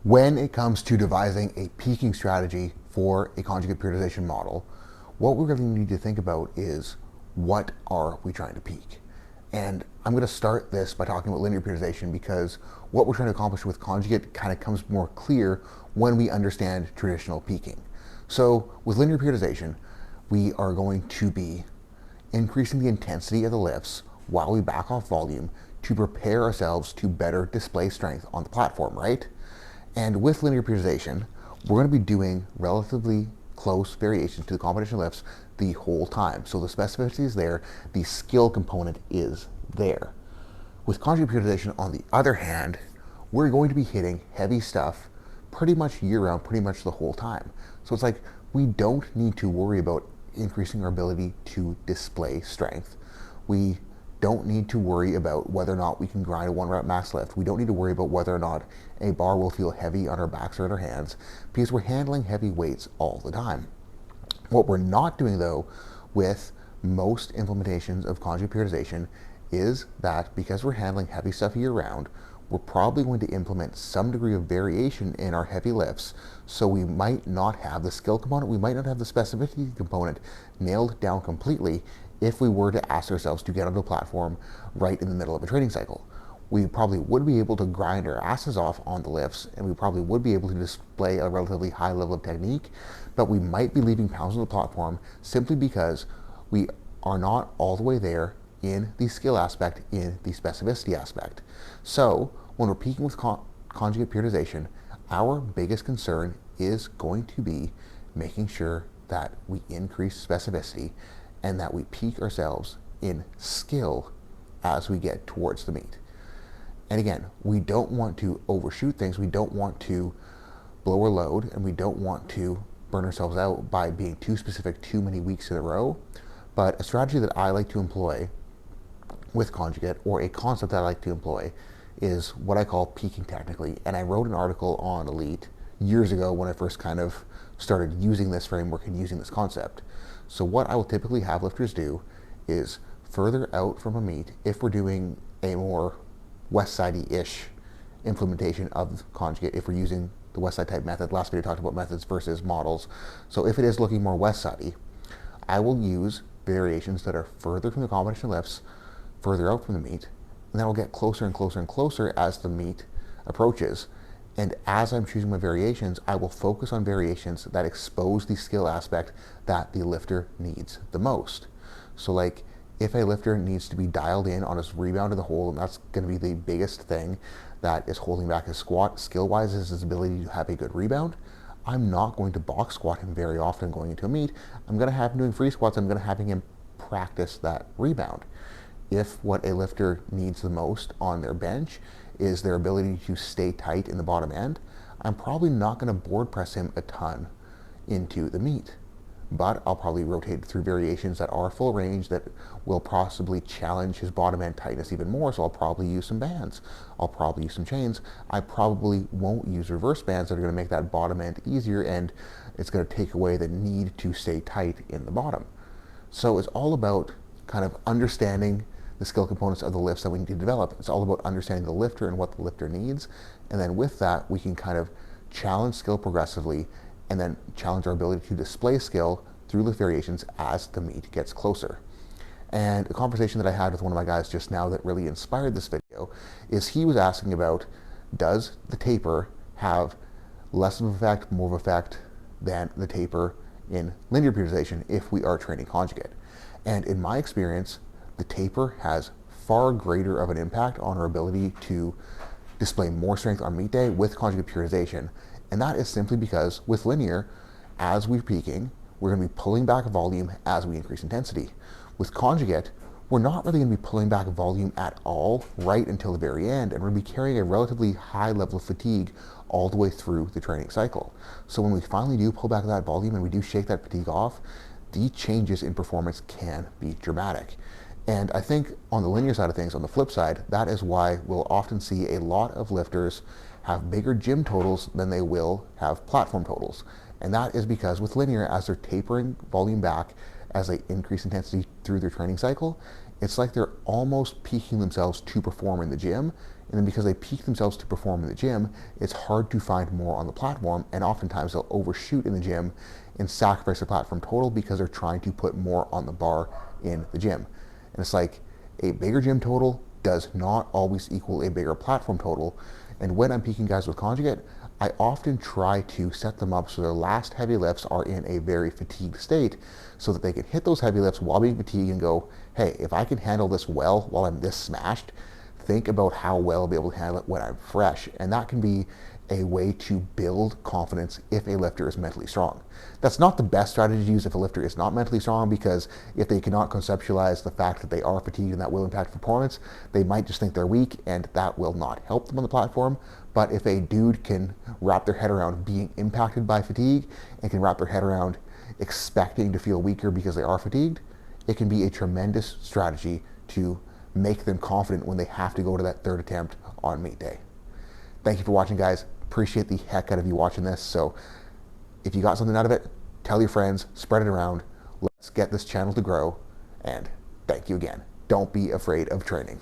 When it comes to devising a peaking strategy for a conjugate periodization model, what we're going to need to think about is what are we trying to peak? And I'm going to start this by talking about linear periodization because what we're trying to accomplish with conjugate kind of comes more clear when we understand traditional peaking. So with linear periodization, we are going to be increasing the intensity of the lifts while we back off volume to prepare ourselves to better display strength on the platform, right? And with linear periodization, we're going to be doing relatively close variations to the competition lifts the whole time. So the specificity is there, the skill component is there. With conjugate periodization, on the other hand, we're going to be hitting heavy stuff pretty much year-round, pretty much the whole time. So it's like we don't need to worry about increasing our ability to display strength. We don't need to worry about whether or not we can grind a 1-rep max lift. We don't need to worry about whether or not a bar will feel heavy on our backs or in our hands because we're handling heavy weights all the time. What we're not doing though with most implementations of conjugate periodization is that because we're handling heavy stuff year round, we're probably going to implement some degree of variation in our heavy lifts, so we might not have the skill component, we might not have the specificity component nailed down completely if we were to ask ourselves to get onto a platform right in the middle of a training cycle. We probably would be able to grind our asses off on the lifts, and we probably would be able to display a relatively high level of technique, but we might be leaving pounds on the platform simply because we are not all the way there in the skill aspect, in the specificity aspect. So when we're peaking with conjugate periodization, our biggest concern is going to be making sure that we increase specificity and that we peak ourselves in skill as we get towards the meet. And again, we don't want to overshoot things, we don't want to blow our load, and we don't want to burn ourselves out by being too specific too many weeks in a row. But a strategy that I like to employ with conjugate, or a concept that I like to employ, is what I call peaking technically. And I wrote an article on Elite years ago when I first kind of started using this framework and using this concept. So what I will typically have lifters do is further out from a meet, if we're doing a more West Side-ish implementation of conjugate, if we're using the West Side type method. Last video talked about methods versus models. So if it is looking more West Side-y, I will use variations that are further from the competition lifts, further out from the meet, and then I'll get closer and closer and closer as the meet approaches. And as I'm choosing my variations, I will focus on variations that expose the skill aspect that the lifter needs the most. So like if a lifter needs to be dialed in on his rebound to the hole, and that's going to be the biggest thing that is holding back his squat skill-wise, is his ability to have a good rebound, I'm not going to box squat him very often going into a meet. I'm going to have him doing free squats. I'm going to have him practice that rebound. If what a lifter needs the most on their bench is their ability to stay tight in the bottom end, I'm probably not going to board press him a ton into the meet. But I'll probably rotate through variations that are full range that will possibly challenge his bottom end tightness even more. So I'll probably use some bands. I'll probably use some chains. I probably won't use reverse bands that are going to make that bottom end easier, and it's going to take away the need to stay tight in the bottom. So it's all about kind of understanding the skill components of the lifts that we need to develop. It's all about understanding the lifter and what the lifter needs. And then with that, we can kind of challenge skill progressively and then challenge our ability to display skill through the variations as the meet gets closer. And a conversation that I had with one of my guys just now that really inspired this video is he was asking about, does the taper have less of an effect, more of an effect than the taper in linear periodization if we are training conjugate? And in my experience, the taper has far greater of an impact on our ability to display more strength on meet day with conjugate periodization. And that is simply because with linear, as we're peaking, we're going to be pulling back volume as we increase intensity. With conjugate, we're not really going to be pulling back volume at all right until the very end, and we're going to be carrying a relatively high level of fatigue all the way through the training cycle. So when we finally do pull back that volume and we do shake that fatigue off, the changes in performance can be dramatic. And I think on the linear side of things, on the flip side, that is why we'll often see a lot of lifters have bigger gym totals than they will have platform totals. And that is because with linear, as they're tapering volume back, as they increase intensity through their training cycle, it's like they're almost peaking themselves to perform in the gym And then because they peak themselves to perform in the gym, it's hard to find more on the platform, and oftentimes they'll overshoot in the gym and sacrifice their platform total because they're trying to put more on the bar in the gym. And it's like a bigger gym total does not always equal a bigger platform total. And when I'm peaking guys with Conjugate, I often try to set them up so their last heavy lifts are in a very fatigued state so that they can hit those heavy lifts while being fatigued and go, hey, if I can handle this well while I'm this smashed, think about how well I'll be able to handle it when I'm fresh. And that can be a way to build confidence if a lifter is mentally strong. That's not the best strategy to use if a lifter is not mentally strong, because if they cannot conceptualize the fact that they are fatigued and that will impact performance, they might just think they're weak, and that will not help them on the platform. But if a dude can wrap their head around being impacted by fatigue and can wrap their head around expecting to feel weaker because they are fatigued, it can be a tremendous strategy to make them confident when they have to go to that third attempt on meet day. Thank you for watching, guys. Appreciate the heck out of you watching this. So if you got something out of it, tell your friends, spread it around. Let's get this channel to grow. And thank you again. Don't be afraid of training.